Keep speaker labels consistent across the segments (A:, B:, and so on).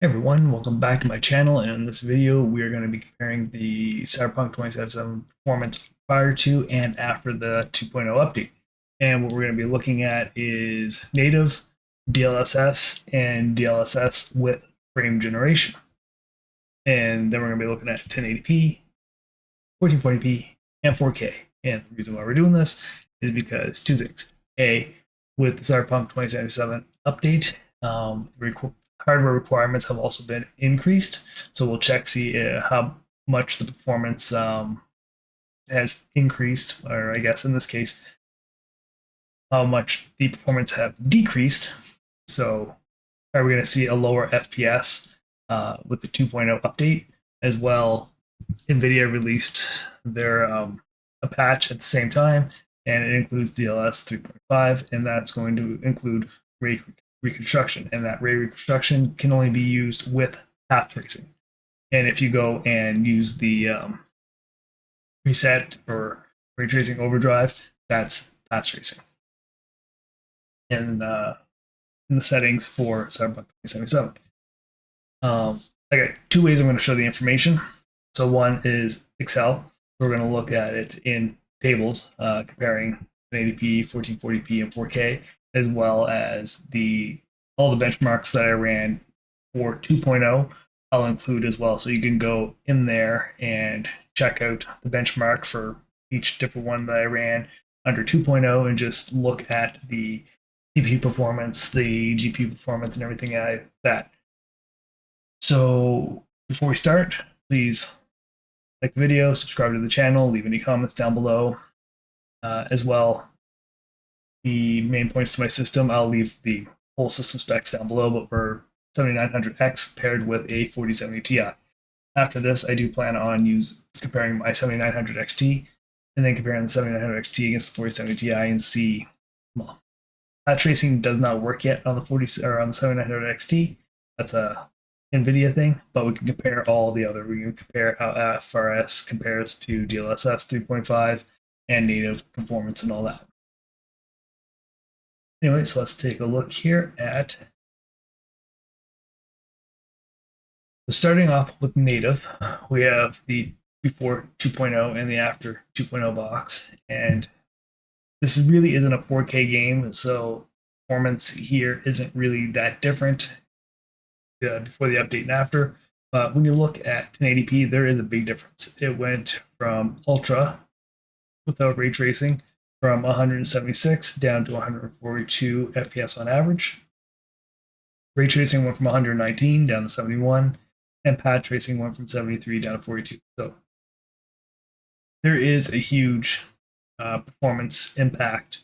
A: Hey everyone, welcome back to my channel, and in this video we are going to be comparing the Cyberpunk 2077 performance prior to and after the 2.0 update. And what we're going to be looking at is native, DLSS, and DLSS with frame generation. And then we're going to be looking at 1080p, 1440p, and 4K. And the reason why we're doing this is because two things. A, with the Cyberpunk 2077 update, hardware requirements have also been increased. So we'll check see how much the performance has increased, or I guess in this case, how much the performance have decreased. So are we going to see a lower FPS with the 2.0 update as well? NVIDIA released their a patch at the same time, and it includes DLSS 3.5, and that's going to include ray reconstruction, and that ray reconstruction can only be used with path tracing. And if you go and use the preset for ray tracing overdrive, that's path tracing. And in the settings for Cyberpunk 2077. I got two ways I'm going to show the information. So one is Excel. We're going to look at it in tables, comparing 1080p, 1440p, and 4K, as well as all the benchmarks that I ran for 2.0. I'll include as well, so you can go in there and check out the benchmark for each different one that I ran under 2.0 and just look at the CPU performance, the GPU performance, and everything like that. So before we start, please like the video, subscribe to the channel, leave any comments down below. As well, the main points to my system, I'll leave the whole system specs down below, but we're 7900X paired with a 4070 Ti. After this, I do plan on comparing my 7900 XT and then comparing the 7900 XT against the 4070 Ti and see. Well, path tracing does not work yet on the 7900 XT. That's a NVIDIA thing, but we can compare all the other. We can compare how FRS compares to DLSS 3.5 and native performance and all that. Anyway, so let's take a look here at. So starting off with native, we have the before 2.0 and the after 2.0 box, and this really isn't a 4K game, so performance here isn't really that different before the update and after. But when you look at 1080p, there is a big difference. It went from ultra without ray tracing from 176 down to 142 FPS on average. Ray tracing went from 119 down to 71, and path tracing went from 73 down to 42. So there is a huge performance impact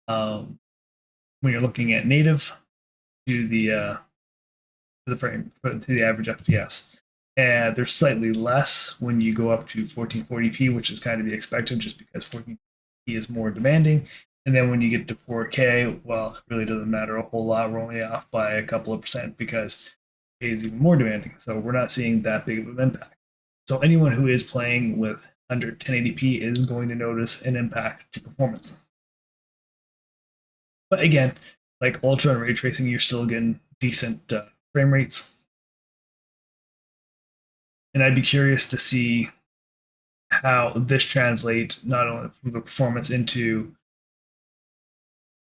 A: when you're looking at native to the frame, to the average FPS. And there's slightly less when you go up to 1440p, which is kind of be expected just because 1440p is more demanding. And then when you get to 4K, well, it really doesn't matter a whole lot. We're only off by a couple of percent because 4K is even more demanding. So we're not seeing that big of an impact. So anyone who is playing with under 1080p is going to notice an impact to performance. But again, like ultra and ray tracing, you're still getting decent frame rates. And I'd be curious to see how this translates not only from the performance into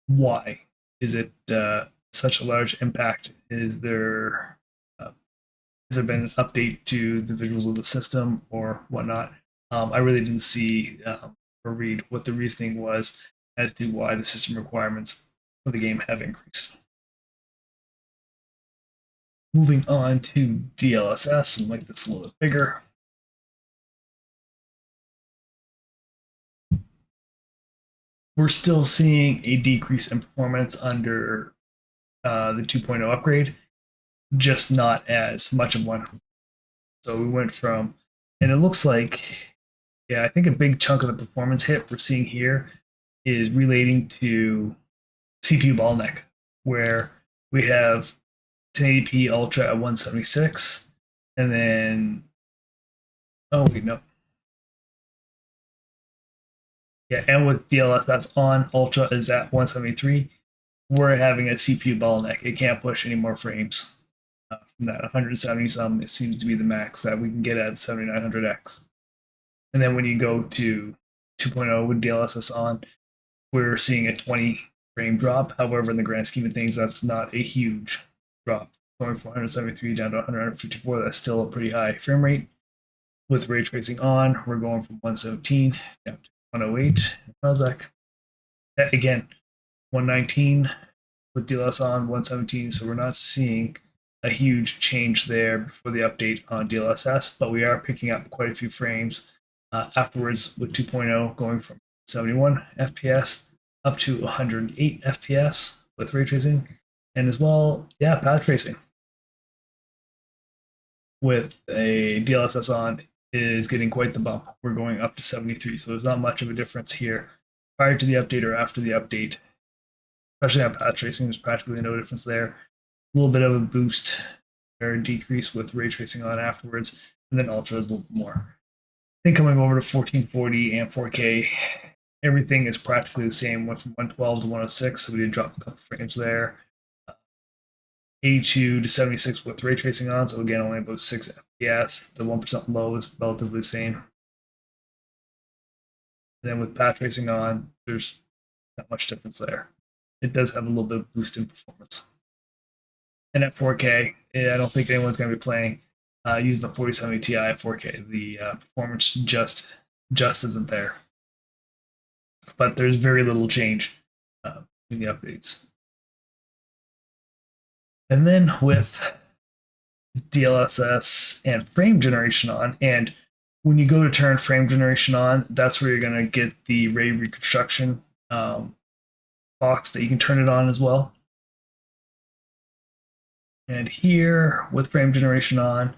A: why is it such a large impact. Has there been an update to the visuals of the system or whatnot? I really didn't see or read what the reasoning was as to why the system requirements for the game have increased. Moving on to DLSS, and make this a little bit bigger. We're still seeing a decrease in performance under the 2.0 upgrade, just not as much of one. So we went from, and it looks like, yeah, I think a big chunk of the performance hit we're seeing here is relating to CPU bottleneck, where we have 1080p Ultra at 176, and then, oh wait, no. Yeah, and with DLSS that's on, Ultra is at 173. We're having a CPU bottleneck. It can't push any more frames. From that 170 some, it seems to be the max that we can get at 7900X. And then when you go to 2.0 with DLSS on, we're seeing a 20 frame drop. However, in the grand scheme of things, that's not a huge drop. Going from 173 down to 154, that's still a pretty high frame rate. With ray tracing on, we're going from 117 down to 108. How's that? Again, 119 with DLSS on, 117. So we're not seeing a huge change there before the update on DLSS, but we are picking up quite a few frames afterwards with 2.0 going from 71 FPS up to 108 FPS with ray tracing, and as well, yeah, path tracing with a DLSS on is getting quite the bump. We're going up to 73, so there's not much of a difference here prior to the update or after the update. Especially on path tracing, there's practically no difference there. A little bit of a boost or decrease with ray tracing on afterwards, and then ultra is a little bit more. Then coming over to 1440 and 4K, everything is practically the same. Went from 112 to 106, so we did drop a couple frames there. 82 to 76 with ray tracing on, so again, only about 6 FPS. The 1% low is relatively the same. And then with path tracing on, there's not much difference there. It does have a little bit of boost in performance. And at 4K, I don't think anyone's going to be playing using the 4070 Ti at 4K. The performance just isn't there. But there's very little change in the updates. And then with DLSS and frame generation on, and when you go to turn frame generation on, that's where you're going to get the ray reconstruction box that you can turn it on as well. And here with frame generation on,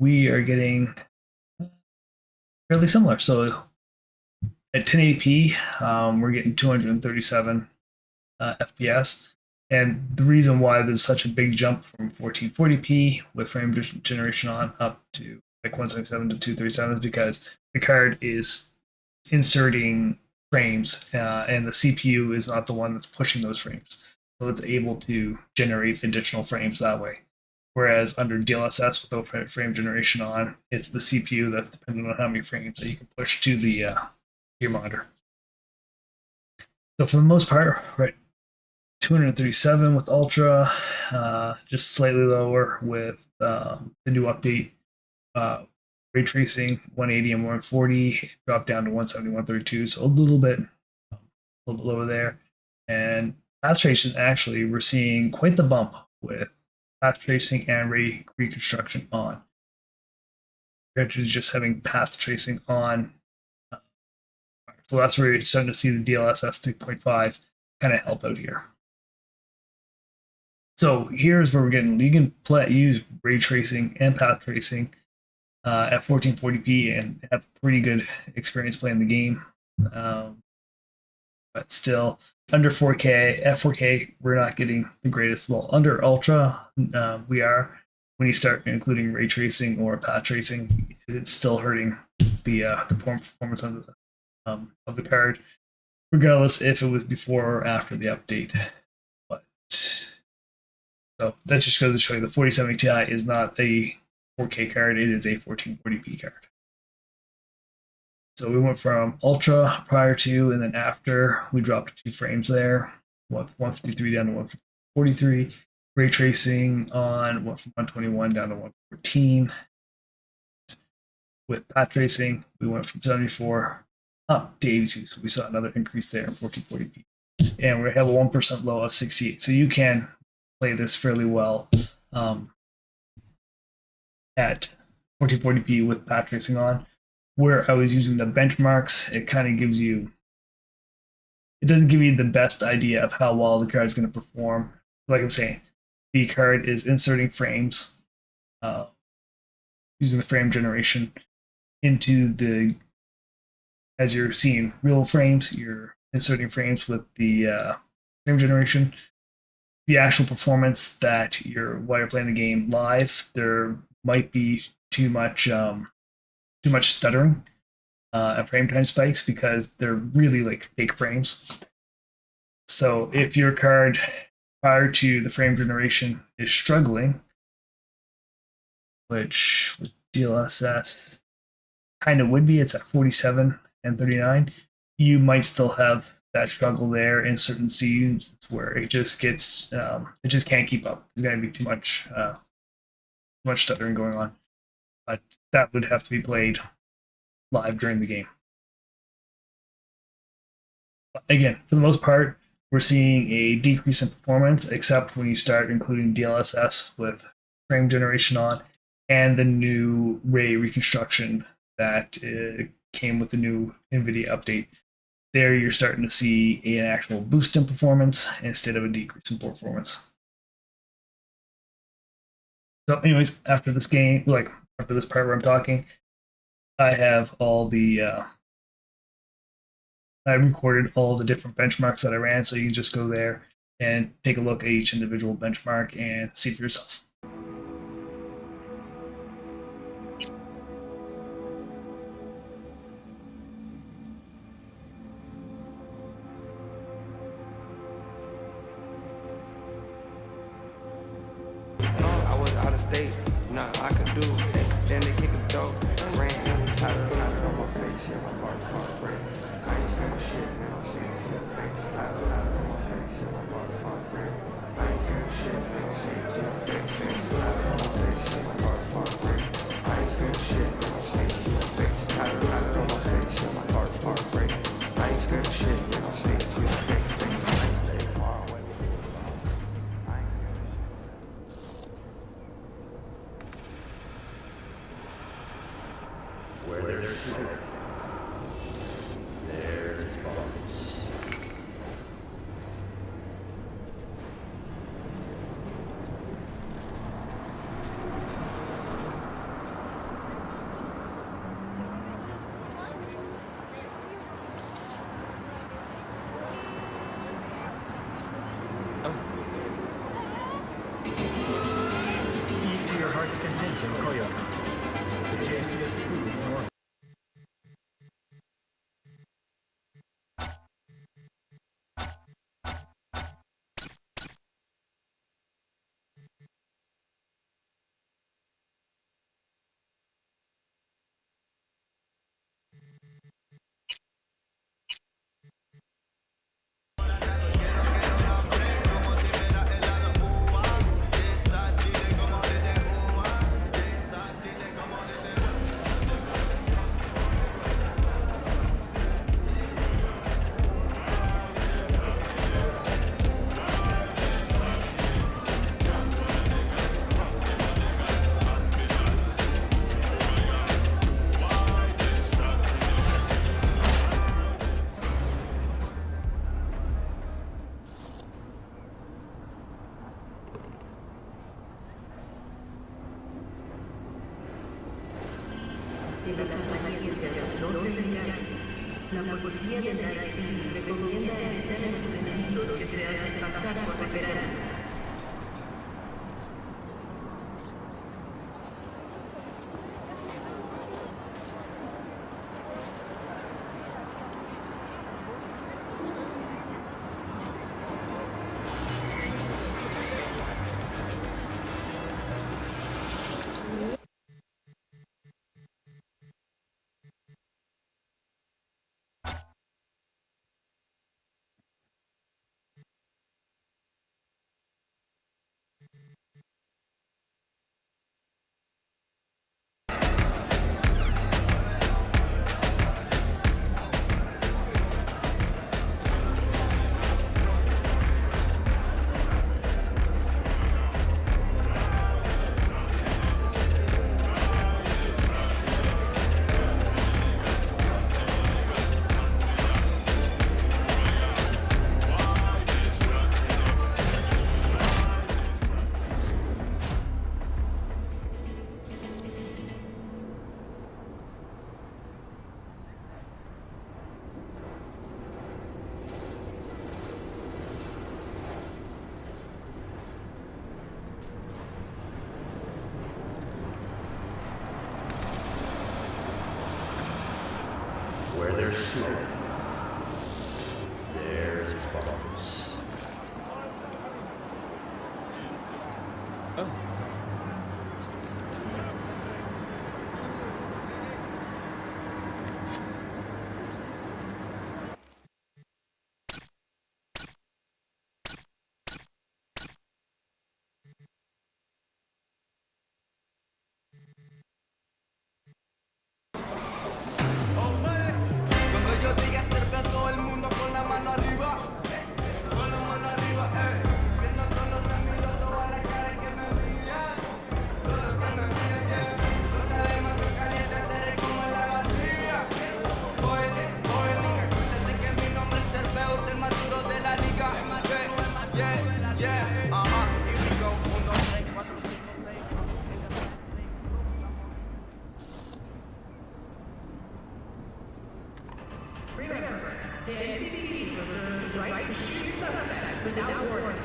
A: we are getting fairly similar. So at 1080p, we're getting 237 FPS. And the reason why there's such a big jump from 1440p with frame generation on up to like 177 to 237 is because the card is inserting frames and the CPU is not the one that's pushing those frames. So it's able to generate additional frames that way. Whereas under DLSS without frame generation on, it's the CPU that's dependent on how many frames that you can push to the your monitor. So for the most part, right, 237 with Ultra, just slightly lower with the new update. Ray tracing 180 and 140 dropped down to 170, 132, so a little bit lower there. And path tracing, actually, we're seeing quite the bump with path tracing and ray reconstruction on. Compared to just having path tracing on. So that's where you're starting to see the DLSS 3.5 kind of help out here. So here's where we're getting, you can use ray tracing and path tracing at 1440p and have a pretty good experience playing the game. But still, under 4K, at 4K, we're not getting the greatest. Well, under Ultra, we are. When you start including ray tracing or path tracing, it's still hurting the performance of the card, regardless if it was before or after the update. But so that just goes to show you the 4070 Ti is not a 4K card, it is a 1440p card. So we went from Ultra prior to, and then after, we dropped a few frames there. 153 down to 143. Ray tracing on went from 121 down to 114. With path tracing, we went from 74 up to 82. So we saw another increase there in 1440p. And we have a 1% low of 68. So you can play this fairly well at 1440p with path tracing on. Where I was using the benchmarks, it kind of gives you, it doesn't give you the best idea of how well the card is going to perform. Like I'm saying, the card is inserting frames using the frame generation into the, as you're seeing real frames, you're inserting frames with the frame generation. The actual performance that while you're playing the game live, there might be too much stuttering and frame time spikes because they're really like fake frames. So if your card prior to the frame generation is struggling, which with DLSS kind of would be. It's at 47 and 39. You might still have that struggle there in certain scenes where it just gets it just can't keep up. There's going to be too much stuttering going on, but that would have to be played live during the game. Again, for the most part, we're seeing a decrease in performance, except when you start including DLSS with frame generation on and the new ray reconstruction that came with the new NVIDIA update. There, you're starting to see an actual boost in performance instead of a decrease in performance. So, anyways, after this game, like after this part where I'm talking, I have all the I recorded all the different benchmarks that I ran, so you can just go there and take a look at each individual benchmark and see for yourself.
B: I was out of state, nah, I could do it. Then they kick a dope, ran in the title on my face, yeah, my heart break. I ain't saying shit, man, I'm saying to your face. Title on my face, yeah, my heart break. I ain't saying shit, man, I'm saying to your face. Title on my face, yeah, my heart break. I ain't saying shit, man, I'm saying to your face. Title on my face, yeah, my heart break. I ain't scared of shit, man, I'm saying to your face. I ain't stay far away.
C: Where there's smoke, there's bubbles.
D: Eat to your heart's content in Koyo. The tastiest food in the world.
E: En las compañías de alrededor del lugar, la policía del rayzen recomienda evitar a los enemigos que se hacen pasar por veteranos.
C: Where there's smoke, there's bubbles.
E: without warning.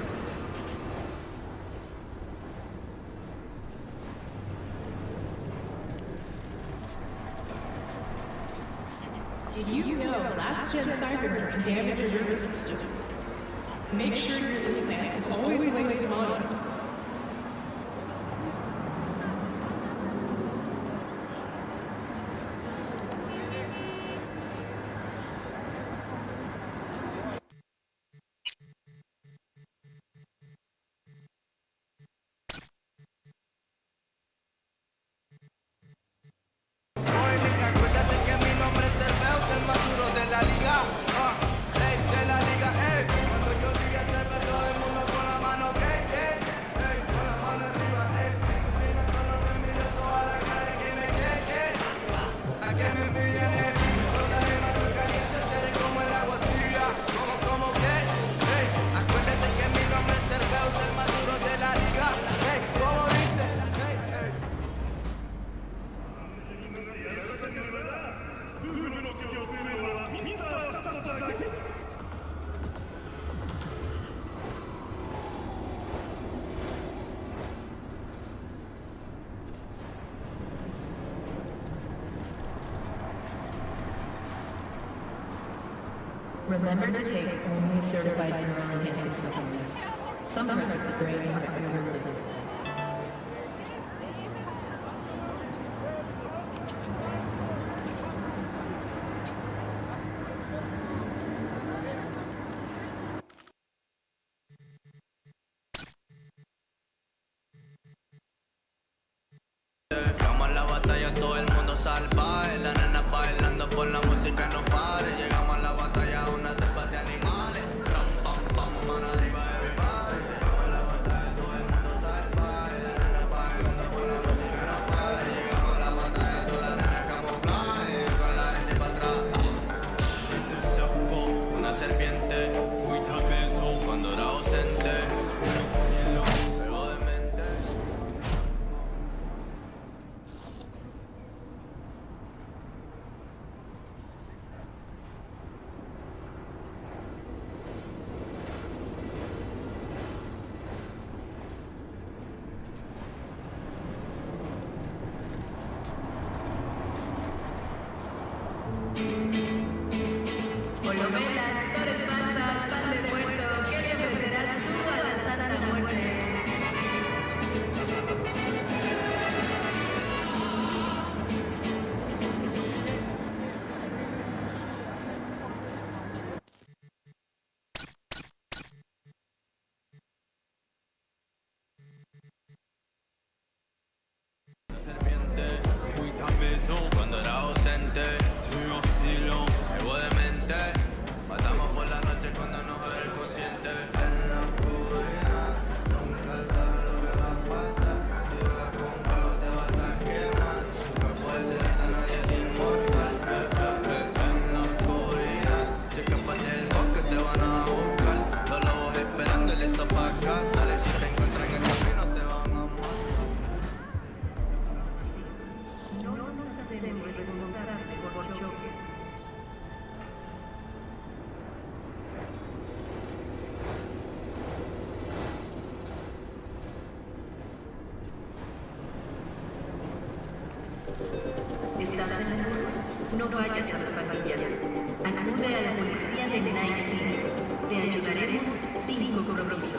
F: Did you know last-gen Cyberpunk can damage your nervous system? Make sure your implant is always the latest model.
B: Oye, acuérdate que mi nombre es Cerveus, el más duro de la liga. Ey, de la liga, ey. Cuando yo diga Cerveus, todo el mundo con la mano, ey, ey. Ey, con la mano arriba, ey. Prima con los remedios, toda la cara que me ey. A que me envíen, ey. Corta de macho caliente, seré como el agua tibia. Como que, ey. Acuérdate que mi nombre es Cerveus, el más duro de la liga. Ey, como dice, ey, ey.
G: Remember to take only certified neural enhancing supplements. Some parts of the brain are irreplaceable.
B: Llegamos a la batalla, todo el mundo salvaje. Las nenas bailando por la música no pare. Llegamos a la batalla, una cepa de animales. Ram, pam, pam, mano arriba, everybody. Llegamos a la batalla, todo el mundo salvaje. Las nenas bailando por la música no pare. Llegamos a la batalla, todas las nenas camuflaje. Con la gente para atrás. Una serpiente, fui tan beso cuando era ausente. Luego de mente.
E: Colomelas, flores falsas, pan de muerto, ¿qué le ofrecerás tú a la santa muerte?
B: Serpiente, fui tan beso cuando era ausente. Tuvimos silence, ego de mente. Matamos por la noche cuando nos ve el consciente. En la oscuridad, nunca sabes lo que va a pasar. Si vas con fuego te vas a quemar. No puede ser esa nadie es inmortal. En la oscuridad, si escapas del bosque te van a buscar. Los lobos esperando y listos para cazar. Y si te encuentran en el camino te van a matar.
E: No nos debemos remontarte por choques. ¿Estás en apuros? No vayas a las pandillas. Acude a la policía de Night City. Te ayudaremos sin compromiso.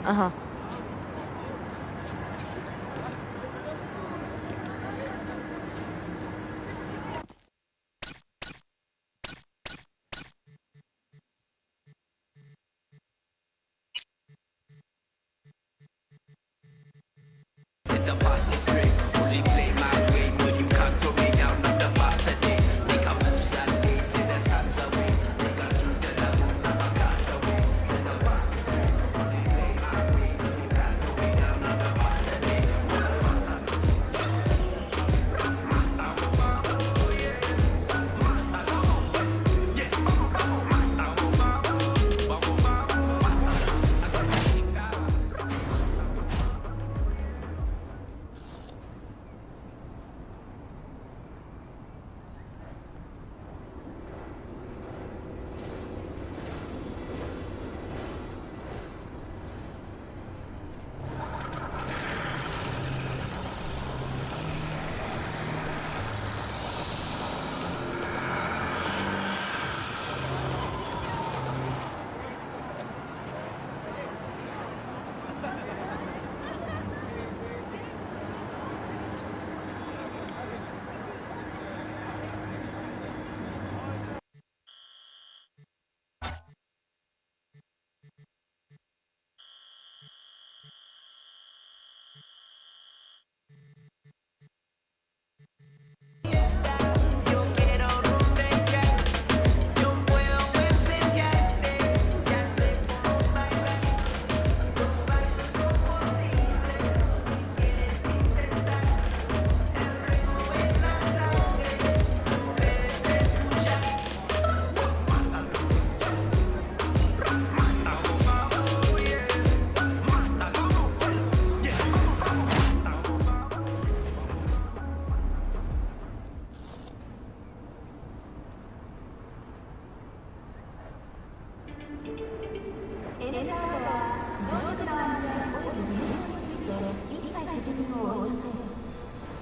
H: Uh-huh.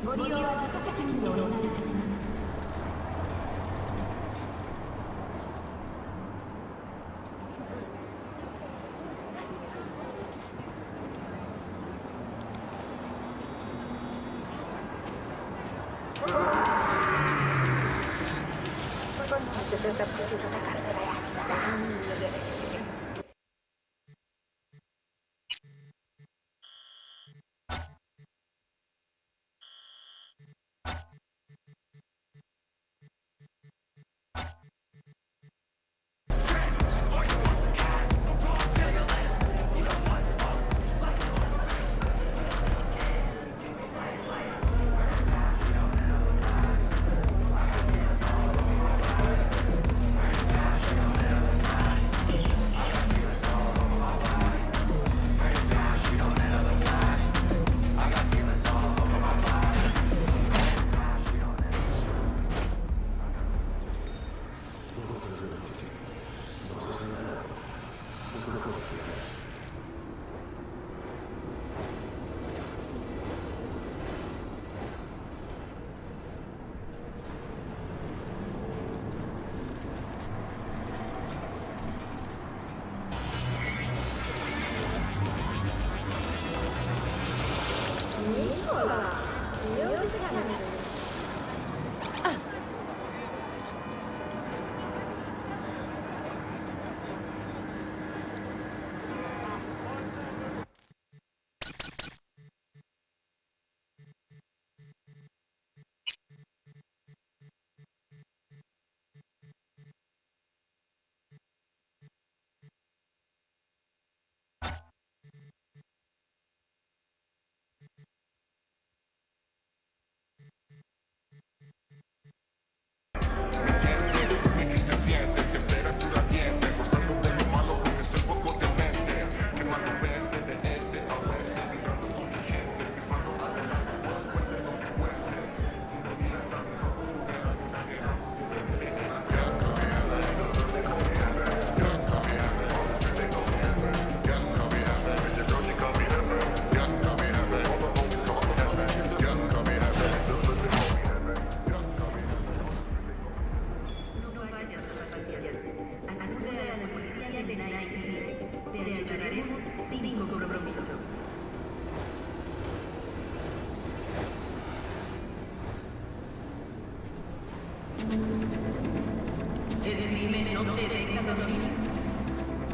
E: ご利用は自己責任でお願いいたします。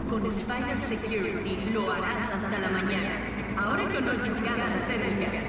H: Con Spider Security lo harás hasta la mañana. Ahora con 8 cámaras de viaje.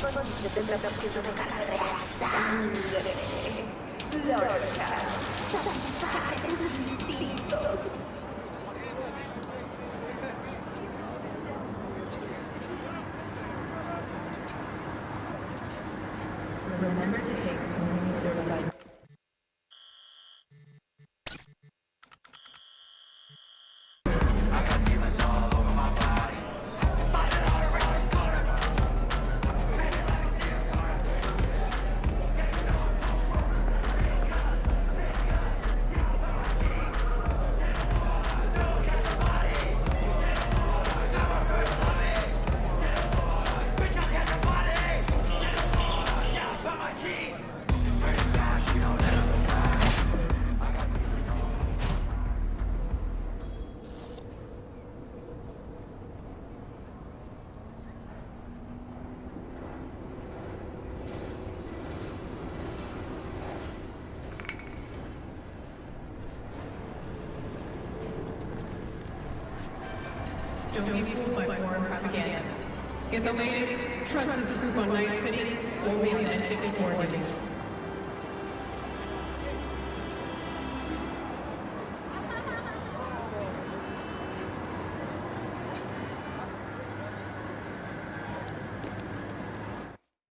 E: Con el 70% de carga real sangre. Slaughterhouse. Satisface tus instintos.
G: Remember to take only certified.
B: Cheese!
F: don't be fooled by foreign propaganda. Get the latest, trusted scoop on Night City